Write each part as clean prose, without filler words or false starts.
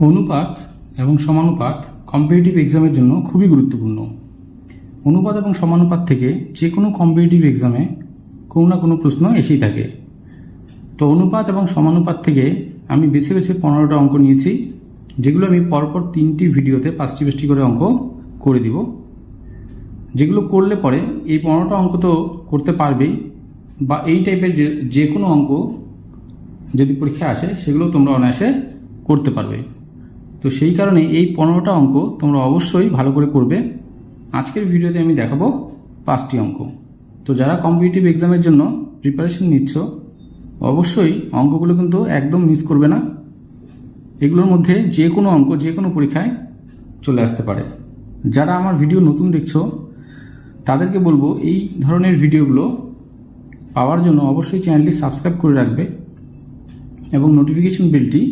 অনুপাত এবং সমানুপাত কম্পিটিটিভ এক্সামের জন্য খুবই গুরুত্বপূর্ণ। অনুপাত এবং সমানুপাত থেকে যে কোনো কম্পিটিটিভ এক্সামে কোনো না কোনো প্রশ্ন এসেই থাকে। তো অনুপাত এবং সমানুপাত থেকে আমি বেছে বেছে 15টা অঙ্ক নিয়েছি, যেগুলো আমি পরপর 3টি ভিডিওতে 5টি 5টি করে অঙ্ক করে দিব। যেগুলো করলে পরে এই 15টা অঙ্ক তো করতে পারবেই, বা এই টাইপের যে কোনো অঙ্ক যদি পরীক্ষায় আসে সেগুলো তোমরা অনায়াসে করতে পারবে। তো সেই কারণে এই 15টা অঙ্ক তোমরা অবশ্যই ভালো করে করবে। আজকের ভিডিওতে আমি দেখাবো 5টি অঙ্ক। তো যারা কম্পিটিটিভ এক্সামের জন্য প্রিপারেশন নিচ্ছ, অবশ্যই অঙ্কগুলো কিন্তু একদম মিস করবে না। এগুলোর মধ্যে যে কোনো অঙ্ক যে কোনো পরীক্ষায় চলে আসতে পারে। যারা আমার ভিডিও নতুন দেখছো তাদেরকে বলবো, এই ধরনের ভিডিওগুলো পাওয়ার জন্য অবশ্যই চ্যানেলটি সাবস্ক্রাইব করে রাখবে এবং নোটিফিকেশন বেলটি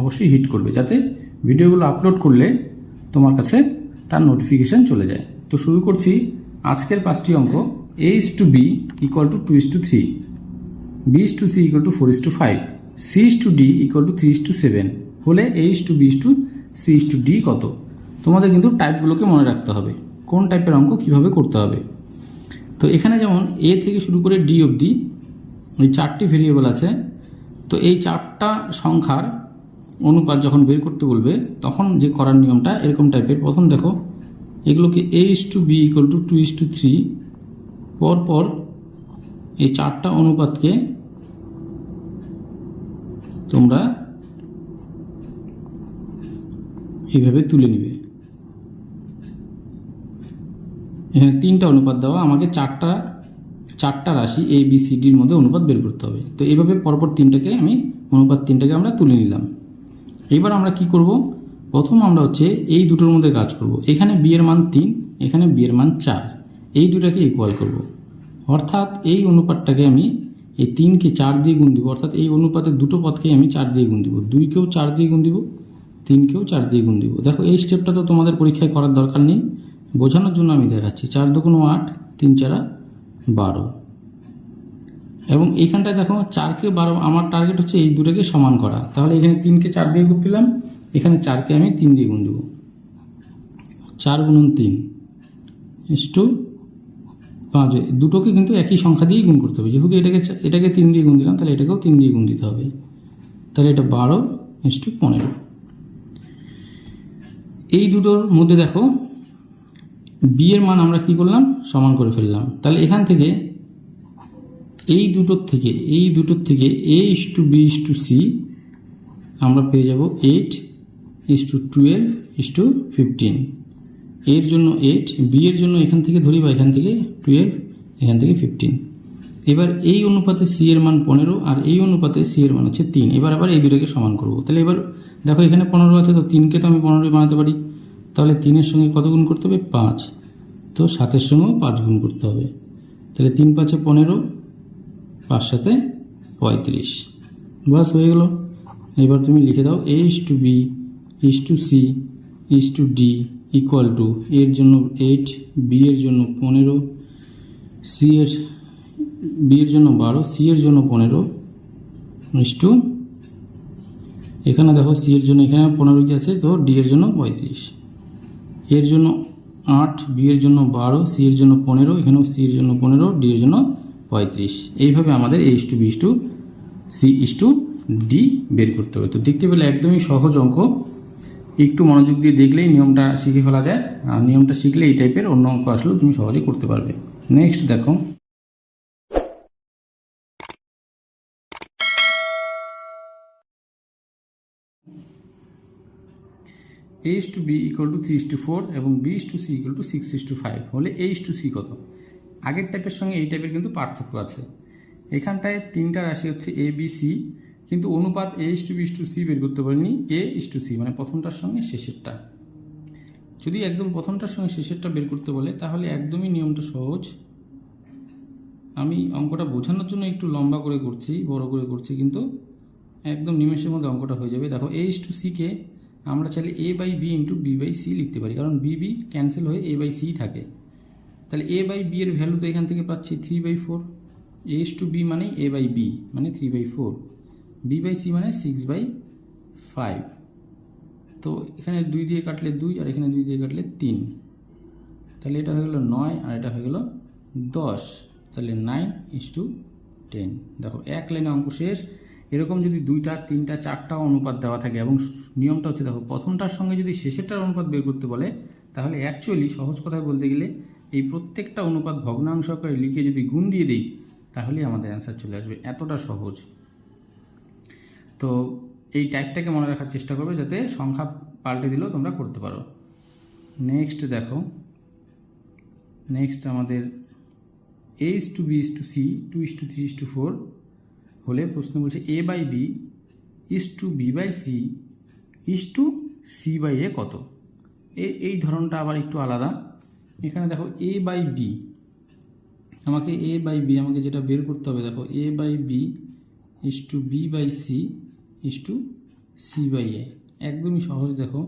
অবশ্যই হিট করবে, যাতে ভিডিওগুলো আপলোড করলে তোমার কাছে তার নোটিফিকেশান চলে যায়। তো শুরু করছি আজকের 5টি অঙ্ক। a:b = 2:3, b:c = 4:5, c:d = 3:7 হলে a:b:c:d কত? তোমাদের কিন্তু টাইপগুলোকে মনে রাখতে হবে, কোন টাইপের অঙ্ক কিভাবে করতে হবে। তো এখানে যেমন a থেকে শুরু করে d অবধি ওই 4টি ভেরিয়েবল আছে। তো এই 4টা সংখ্যার অনুপাত যখন বের করতে বলবে তখন যে করার নিয়মটা এরকম টাইপের। প্রথম দেখো, এগুলোকে a:b = 2:3, পরপর এই 4টা অনুপাতকে তোমরা এইভাবে তুলে নিবে। এখানে 3টা অনুপাত দেওয়া, আমাকে চারটা রাশি a b c d এর মধ্যে অনুপাত বের করতে হবে। তো এইভাবে পরপর অনুপাত তিনটাকে আমরা তুলে নিলাম। এবার আমরা কি করব? প্রথম আমরা এই দুটোর মধ্যে কাজ করব। এখানে b এর মান 3, এখানে b এর মান 4, এই দুটাকে ইকুয়াল করব। অর্থাৎ এই অনুপাতটাকে আমি এই 3কে 4 দিয়ে গুণ দিব, অর্থাৎ এই অনুপাতের দুটো পদকে আমি 4 দিয়ে গুণ দিব। 2কেও 4 দিয়ে গুণ দিব, 3কেও 4 দিয়ে গুণ দিব। দেখো এই স্টেপটা তো তোমাদের পরীক্ষায় করার দরকার নেই, বোঝানোর জন্য আমি দেখাচ্ছি। 4 × 2 = 8, 3 × 4 = 12। এবং এইখানটায় দেখো 4কে 12, আমার টার্গেট হচ্ছে এই দুটোকে সমান করা। তাহলে এখানে 3কে 4 দিয়ে গুণ দিলাম, এখানে 4কে আমি 3 দিয়ে গুণ দেব। 4 × 3 = 5। দুটোকে কিন্তু একই সংখ্যা দিয়েই গুণ করতে হবে। যেহেতু এটাকে 3 দিয়ে গুণ দিলাম, তাহলে এটাকেও 3 দিয়ে গুণ দিতে হবে। তাহলে এটা 12:15। এই দুটোর মধ্যে দেখো b এর মান আমরা কি করলাম? সমান করে ফেললাম। তাহলে এখান থেকে এই দুটোর থেকে a:b:c আমরা পেয়ে যাব 8:12:15। এর জন্য 8, b এর জন্য এখান থেকে ধরি বা এখান থেকে 12, এখান থেকে 15। এবার এই অনুপাতে c এর মান 15 আর এই অনুপাতে c এর মান হচ্ছে 3। এবার আবার এই দুটোকে সমান করব। তাহলে এবার দেখো এখানে 15 আছে, তো 3কে তো আমি 15 বানাতে পারি। তাহলে 3-এর সঙ্গে কত গুণ করতে হবে? 5। তো 7-এর সঙ্গেও 5 গুণ করতে হবে। তাহলে 3 × 5 = 15, 5 × 7 = 35। বাস হয়ে গেল। এবার তুমি লিখে দাও a:b c d = এর জন্য 8, b এর জন্য 15, b এর জন্য 12, c এর জন্য 15 এখানে দেখো c এর জন্য এখানে 15 কি আছে, তো d এর জন্য 35। এর জন্য 8, b এর জন্য 12, c এর জন্য 15, এখানেও c এর জন্য 15, d এর জন্য 35। এইভাবে আমাদের a:b:c:d বের করতে হবে। তো দেখতে পেলে একদমই সহজ অঙ্ক, একটু মনোযোগ দিয়ে দেখলেই নিয়মটা শিখে ফেলা যায়। আর নিয়মটা শিখলে এই টাইপের অন্য অঙ্ক আসলেও তুমি সহজে করতে পারবে। নেক্সট দেখো, a:b = 3:4 এবং b:c = 6:5 হলে a:c কত? আগের টাইপের সঙ্গে এই টাইপের কিন্তু পার্থক্য আছে। এখানটায় 3টা রাশি হচ্ছে a b c, কিন্তু অনুপাত a:b:c বের করতে পারিনি, a:c মানে প্রথমটার সঙ্গে শেষেরটা। যদি একদম প্রথমটার সঙ্গে শেষেরটা বের করতে বলে তাহলে একদমই নিয়মটা সহজ। আমি অঙ্কটা বোঝানোর জন্য একটু লম্বা করে করছি, বড় করে করছি, কিন্তু একদম নিমেষের মধ্যে অঙ্কটা হয়ে যাবে। দেখো a:c কে আমরা চাইলে a/b × b/c লিখতে পারি, কারণ b ক্যান্সেল হয়ে a/c থাকে। তাহলে a/b এর ভ্যালু তো এখান থেকে পাচ্ছি 3/4। a:b মানে a/b মানে 3/4, b/c মানে 6/5। তো এখানে 2 দিয়ে কাটলে 2 আর এখানে 2 দিয়ে কাটলে 3, তাহলে এটা হয়ে গেল 9 আর এটা হয়ে গেল 10, তাহলে 9:10। দেখো এক লাইনে অঙ্ক শেষ। এরকম যদি 2টা 3টা 4টা অনুপাত দেওয়া থাকে এবং নিয়মটা হচ্ছে দেখো প্রথমটার সঙ্গে যদি শেষেরটার অনুপাত বের করতে বলে, তাহলে অ্যাকচুয়ালি সহজ কথায় বলতে গেলে এই প্রত্যেকটা অনুপাত ভগ্নাংশ আকারে লিখে যদি গুণ দিয়ে দিই তাহলেই আমাদের অ্যান্সার চলে আসবে, এতটা সহজ। তো এই টাইপটাকে মনে রাখার চেষ্টা করবে যাতে সংখ্যা পাল্টে দিলেও তোমরা করতে পারো। নেক্সট দেখো, নেক্সট আমাদের A:B:C 2:3:4 হলে প্রশ্ন বলছে A/B B/C C/A কত। এই ধরনটা আবার একটু আলাদা। এখানে দেখো A/B আমাকে আমাকে যেটা বের করতে হবে, দেখো A/B B/C C/A, একদমই সহজ। দেখো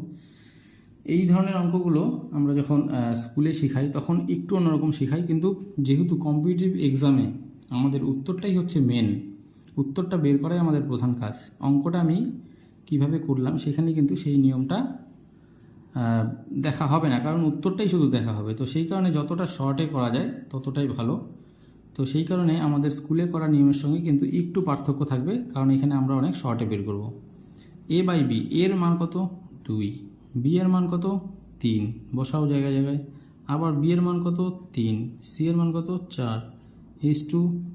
এই ধরনের অঙ্কগুলো আমরা যখন স্কুলে শেখাই তখন একটু অন্যরকম শেখাই, কিন্তু যেহেতু কম্পিটিটিভ এক্সামে আমাদের উত্তরটাই হচ্ছে মেন, উত্তরটা বের করাই আমাদের প্রধান কাজ। অঙ্কটা আমি কিভাবে করলাম সেখানে কিন্তু সেই নিয়মটা দেখা হবে না, কারণ উত্তরটাই শুধু দেখা হবে। তো সেই কারণে যতটা শর্টে করা যায় ততটাই ভালো। তো সেই কারণে আমাদের স্কুলে করা নিয়মের সঙ্গে কিন্তু একটু পার্থক্য থাকবে, কারণ এখানে আমরা অনেক শর্টে বের করব। A/B এর মান কত 2, B এর মান কত 3, বসাও জায়গায় জায়গায়। আবার B এর মান কত 3, C এর মান কত 4,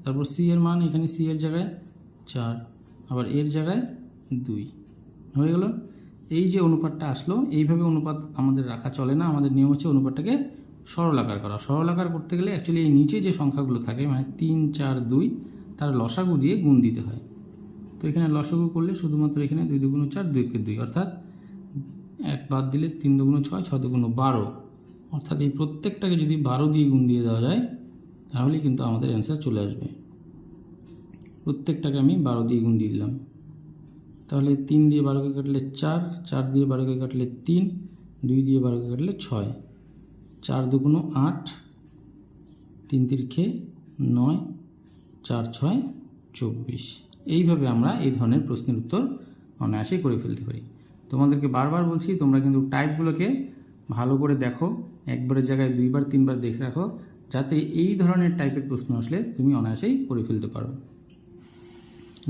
তারপর C এর মান এখানে C এর জায়গায় 4, আবার এর জায়গায় 2 হয়ে গেল। এই যে অনুপাতটা আসলো, এইভাবে অনুপাত আমাদের রাখা চলে না। আমাদের নিয়ম হচ্ছে অনুপাতটাকে সরলাকার করা। সরলাকার করতে গেলে অ্যাকচুয়ালি এই নিচে যে সংখ্যাগুলো থাকে মানে 3, 4, 2 তার লসাগু দিয়ে গুণ দিতে হয়। তো এখানে লসাগু করলে শুধুমাত্র এখানে 2 2 4 2 2, অর্থাৎ 1 বাদ দিলে 3 2 6 6 2 12, অর্থাৎ এই প্রত্যেকটাকে যদি 12 দিয়ে গুণ দিয়ে দেওয়া যায় তাহলে কিন্তু আমাদের অ্যান্সার চলে আসবে। প্রত্যেকটাকে আমি 12 দিয়ে গুণ দিয়ে দিলাম, তাহলে 3 দিয়ে 12কে কাটলে 4, 4 দিয়ে 12কে কাটলে 3, 2 দিয়ে 12কে কাটলে 6, 4 2 8, 3 3 9, 4 6 24। এইভাবে আমরা এই ধরনের প্রশ্নের উত্তর অনায়াসে করে ফেলতে পারি। তোমাদেরকে বারবার বলছি তোমরা কিন্তু টাইপগুলোকে ভালো করে দেখো, একবারের জায়গায় 2বার 3বার দেখে রাখো, যাতে এই ধরনের টাইপের প্রশ্ন আসলে তুমি অনায়াসেই করে ফেলতে পারো।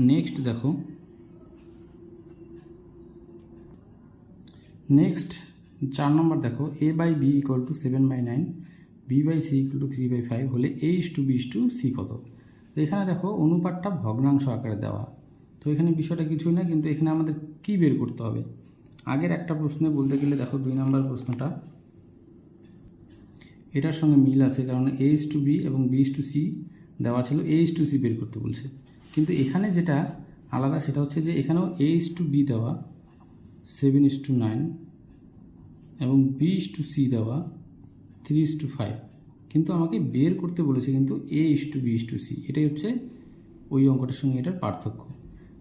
নেক্সট দেখো, নেক্সট 4 নম্বর দেখো A/B = 7/9, B/C = 3/5 হলে A:B:C কত। তো এখানে দেখো অনুপাতটা ভগ্নাংশ আকারে দেওয়া। তো এখানে বিষয়টা কিছুই না, কিন্তু এখানে আমাদের কি বের করতে হবে। আগের একটা প্রশ্নে বলতে গেলে দেখো 2 নম্বর প্রশ্নটা এটার সঙ্গে মিল আছে, কারণ A:B এবং B:C দেওয়া ছিল, A:C বের করতে বলছে। কিন্তু এখানে যেটা আলাদা সেটা হচ্ছে যে এখানেও A:B দেওয়া 7:9 এবং B:C দেওয়া 3:5, কিন্তু আমাকে বের করতে বলেছে কিন্তু A:B:C। এটাই হচ্ছে ওই অঙ্কটার সঙ্গে এটার পার্থক্য।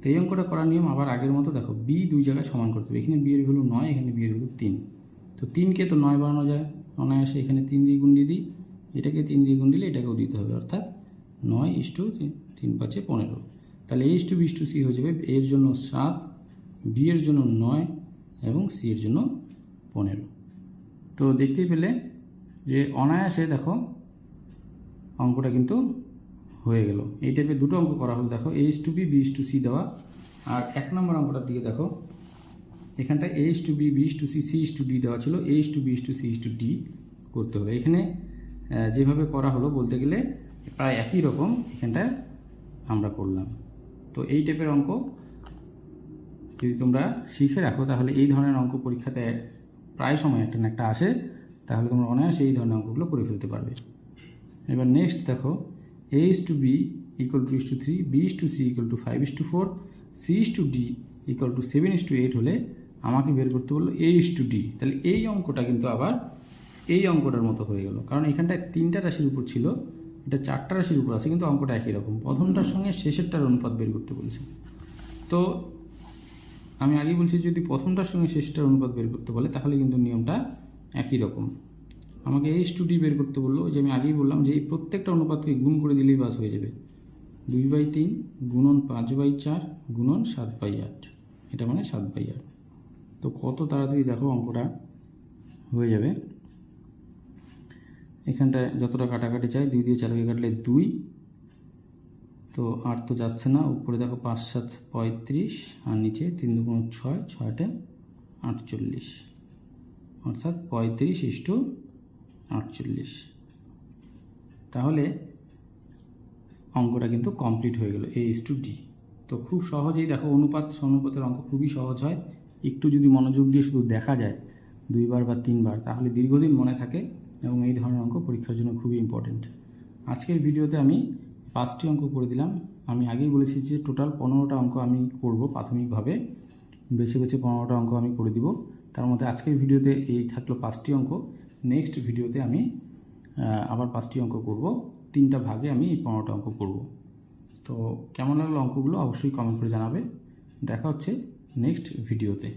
তো এই অঙ্কটা করার নিয়ম আবার আগের মতো, দেখো B 2 জায়গায় সমান করতে হবে। এখানে B এর ভ্যালু 9, এখানে B এর ভ্যালু 3। তো 3কে তো 9 বানানো যায় অনায়াসে, এখানে 3 দিয়ে গুণ দিয়ে দিই, এটাকে 3 দিয়ে গুণ দিলে এটাকেও দিতে হবে, অর্থাৎ 9:3 5 15। তাহলে A:B:C হয়ে যাবে এর জন্য 7, B এর জন্য 9 এবং C এর জন্য 15। তো দেখতেই পেলে যে অনায়াসে দেখো অঙ্কটা কিন্তু হয়ে গেল। এই টাইপের দুটো অঙ্ক করা হলো। দেখো A:B B:C দেওয়া, আর 1 নম্বর অঙ্কটার দিকে দেখো এখানটা A:B B:C C:D দেওয়া ছিল, A:B C:D করতে হলো। এখানে যেভাবে করা হলো বলতে গেলে প্রায় একই রকম এখানটায় আমরা করলাম। তো এই টাইপের অঙ্ক যদি তোমরা শিখে রাখো তাহলে এই ধরনের অঙ্ক পরীক্ষাতে প্রায় সময় একটা না একটা আসে, তাহলে তোমরা অনায়াসে এই ধরনের অঙ্কগুলো করে ফেলতে পারবে। এবার নেক্সট দেখো A:B = 3, B:C = 5:4, C:D = 7:8 হলে আমাকে বের করতে বললো A:D। তাহলে এই অঙ্কটা কিন্তু আবার এই অঙ্কটার মতো হয়ে গেল, কারণ এখানটায় 3টা রাশির উপর ছিল, এটা 4টা রাশির উপর আছে, কিন্তু অঙ্কটা একই রকম। প্রথমটার সঙ্গে শেষেরটার অনুপাত বের করতে বলেছে। তো আমি আগেই বলছি যদি প্রথমটার সঙ্গে শেষটার অনুপাত বের করতে বলে তাহলে কিন্তু নিয়মটা একই রকম। আমাকে A:D বের করতে বললো, যে আমি আগেই বললাম যে এই প্রত্যেকটা অনুপাতকে গুণ করে দিলেই বাস হয়ে যাবে। 2/3 গুণন 5/4 গুণন 7/8, এটা মানে 7/8। তো কত তাড়াতাড়ি দেখো অঙ্কটা হয়ে যাবে। এখানটায় যতটা কাটাকাটি চাই, 2 দিয়ে 4কে কাটলে 2, তো 8 তো যাচ্ছে না। উপরে দেখো 5 7 35 আর নিচে 3 2 6, 6টা 48, অর্থাৎ 35:48। তাহলে অঙ্কটা কিন্তু কমপ্লিট হয়ে গেল, A:D। তো খুব সহজেই দেখো অনুপাত সমানুপাতের অঙ্ক খুবই সহজ হয়, একটু যদি মনোযোগ দিয়ে শুধু দেখা যায় 2বার বা 3বার, তাহলে দীর্ঘদিন মনে থাকে এবং এই ধরনের অঙ্ক পরীক্ষার জন্য খুবই ইম্পর্টেন্ট। আজকের ভিডিওতে আমি 5টি অঙ্ক করে দিলাম। আমি আগেই বলেছি যে টোটাল 15টা অঙ্ক আমি করব, প্রাথমিকভাবে বেছে বেছে 15টা অঙ্ক আমি করে দিব। তার মধ্যে আজকের ভিডিওতে এই থাকলো 5টি অঙ্ক। নেক্সট ভিডিওতে আমি আবার 5টি অঙ্ক করব, 3টা ভাগে আমি এই 15টা অঙ্ক করব। তো কেমন লাগলো অঙ্কগুলো অবশ্যই কমেন্ট করে জানাবে। দেখা হচ্ছে নেক্সট ভিডিওতে।